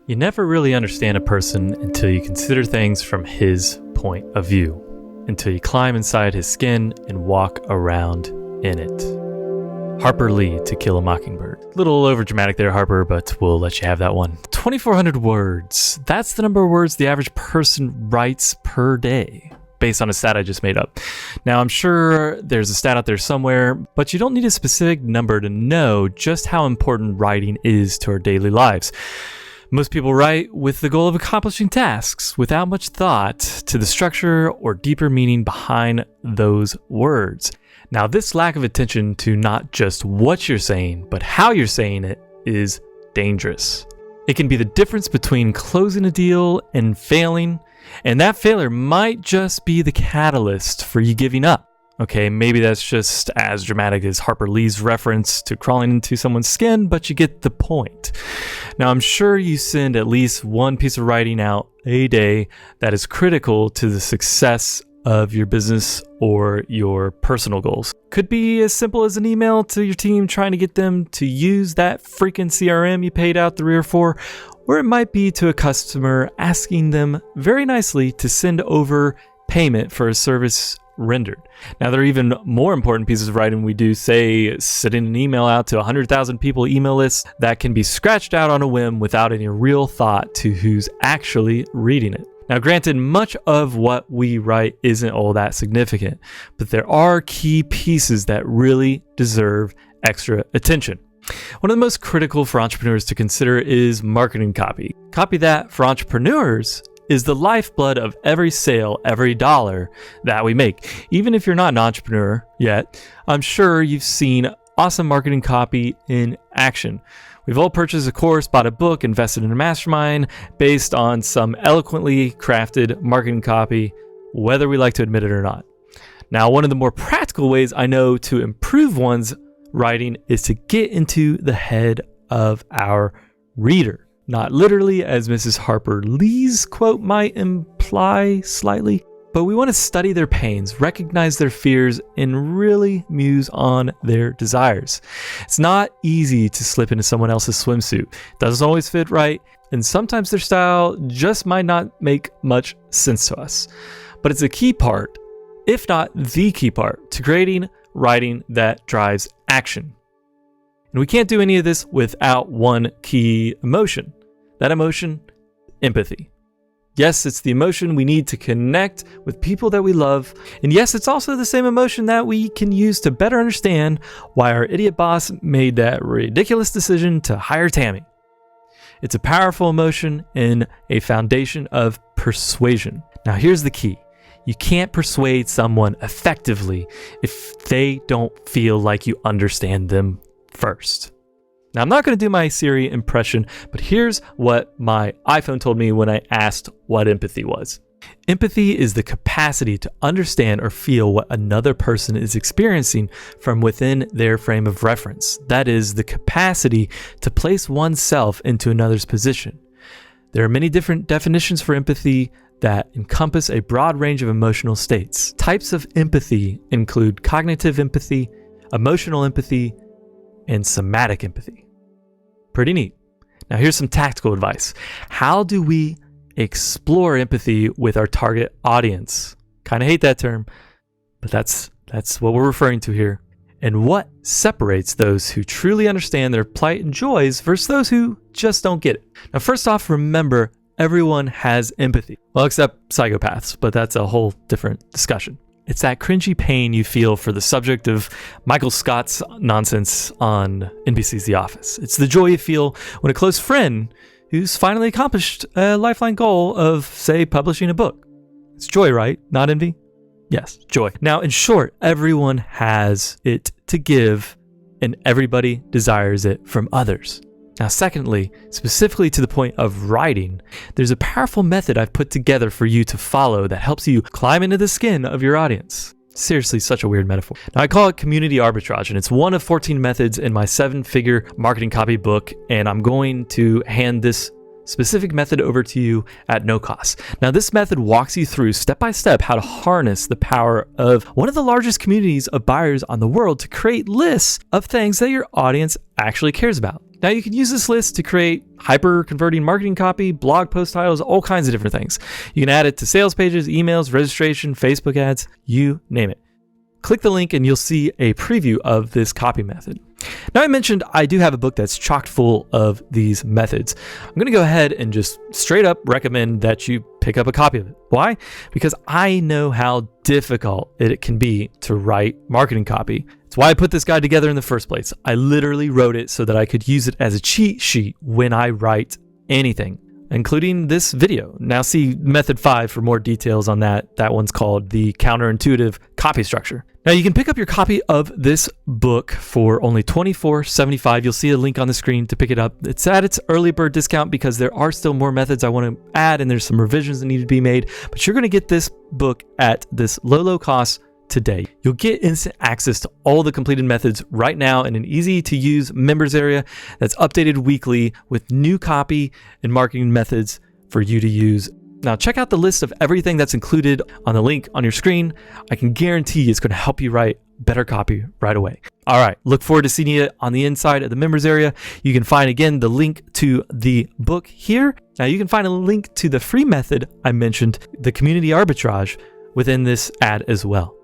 You never really understand a person until you consider things from his point of view, until you climb inside his skin and walk around in it. Harper Lee, To Kill a Mockingbird. Little overdramatic there, Harper, but we'll let you have that one. 2,400 words. That's the number of words the average person writes per day, based on a stat I just made up. Now, I'm sure there's a stat out there somewhere, but you don't need a specific number to know just how important writing is to our daily lives. Most people write with the goal of accomplishing tasks without much thought to the structure or deeper meaning behind those words. Now, this lack of attention to not just what you're saying, but how you're saying it is dangerous. It can be the difference between closing a deal and failing, and that failure might just be the catalyst for you giving up. Okay, maybe that's just as dramatic as Harper Lee's reference to crawling into someone's skin, but you get the point. Now, I'm sure you send at least one piece of writing out a day that is critical to the success of your business or your personal goals. Could be as simple as an email to your team trying to get them to use that freaking CRM you paid out the rear for, or it might be to a customer asking them very nicely to send over payment for a service rendered. Now, there are even more important pieces of writing we do, say sending an email out to 100,000 people email lists that can be scratched out on a whim without any real thought to who's actually reading it. Now, granted, much of what we write isn't all that significant, but there are key pieces that really deserve extra attention. One of the most critical for entrepreneurs to consider is marketing copy. Copy that, for entrepreneurs, is the lifeblood of every sale, every dollar that we make. Even if you're not an entrepreneur yet, I'm sure you've seen awesome marketing copy in action. We've all purchased a course, bought a book, invested in a mastermind based on some eloquently crafted marketing copy, whether we like to admit it or not. Now, one of the more practical ways I know to improve one's writing is to get into the head of our reader. Not literally, as Mrs. Harper Lee's quote might imply slightly, but we want to study their pains, recognize their fears, and really muse on their desires. It's not easy to slip into someone else's swimsuit. It doesn't always fit right, and sometimes their style just might not make much sense to us. But it's a key part, if not the key part, to creating writing that drives action. And we can't do any of this without one key emotion. That emotion, empathy. Yes, it's the emotion we need to connect with people that we love. And yes, it's also the same emotion that we can use to better understand why our idiot boss made that ridiculous decision to hire Tammy. It's a powerful emotion and a foundation of persuasion. Now, here's the key. You can't persuade someone effectively if they don't feel like you understand them first. Now, I'm not going to do my Siri impression, but here's what my iPhone told me when I asked what empathy was. Empathy is the capacity to understand or feel what another person is experiencing from within their frame of reference. That is, the capacity to place oneself into another's position. There are many different definitions for empathy that encompass a broad range of emotional states. Types of empathy include cognitive empathy, emotional empathy, and somatic empathy. Pretty neat. Now, here's some tactical advice. How do we explore empathy with our target audience? Kind of hate that term, but that's what we're referring to here. And what separates those who truly understand their plight and joys versus those who just don't get it? Now, first off, remember, everyone has empathy. Well, except psychopaths, but that's a whole different discussion. It's that cringy pain you feel for the subject of Michael Scott's nonsense on NBC's The Office. It's the joy you feel when a close friend who's finally accomplished a lifelong goal of, say, publishing a book. It's joy, right? Not envy? Yes, joy. Now, in short, everyone has it to give, and everybody desires it from others. Now, secondly, specifically to the point of writing, there's a powerful method I've put together for you to follow that helps you climb into the skin of your audience. Seriously, such a weird metaphor. Now, I call it community arbitrage, and it's one of 14 methods in my 7-figure marketing copy book, and I'm going to hand this specific method over to you at no cost. Now, this method walks you through step by step how to harness the power of one of the largest communities of buyers on the world to create lists of things that your audience actually cares about. Now you can use this list to create hyper-converting marketing copy, blog post titles, all kinds of different things. You can add it to sales pages, emails, registration, Facebook ads, you name it. Click the link and you'll see a preview of this copy method. Now I mentioned I do have a book that's chock full of these methods. I'm going to go ahead and just straight up recommend that you pick up a copy of it. Why? Because I know how difficult it can be to write marketing copy. It's why I put this guide together in the first place. I literally wrote it so that I could use it as a cheat sheet when I write anything, including this video. Now see method 5 for more details on that. That one's called the counterintuitive copy structure. Now you can pick up your copy of this book for only $24.75. You'll see a link on the screen to pick it up. It's at its early bird discount because there are still more methods I want to add and there's some revisions that need to be made, but you're going to get this book at this low cost today. You'll get instant access to all the completed methods right now in an easy to use members area that's updated weekly with new copy and marketing methods for you to use. Now check out the list of everything that's included on the link on your screen. I can guarantee it's going to help you write better copy right away. All right, look forward to seeing you on the inside of the members area. You can find, again, the link to the book here. Now you can find a link to the free method I mentioned, the community arbitrage, within this ad as well.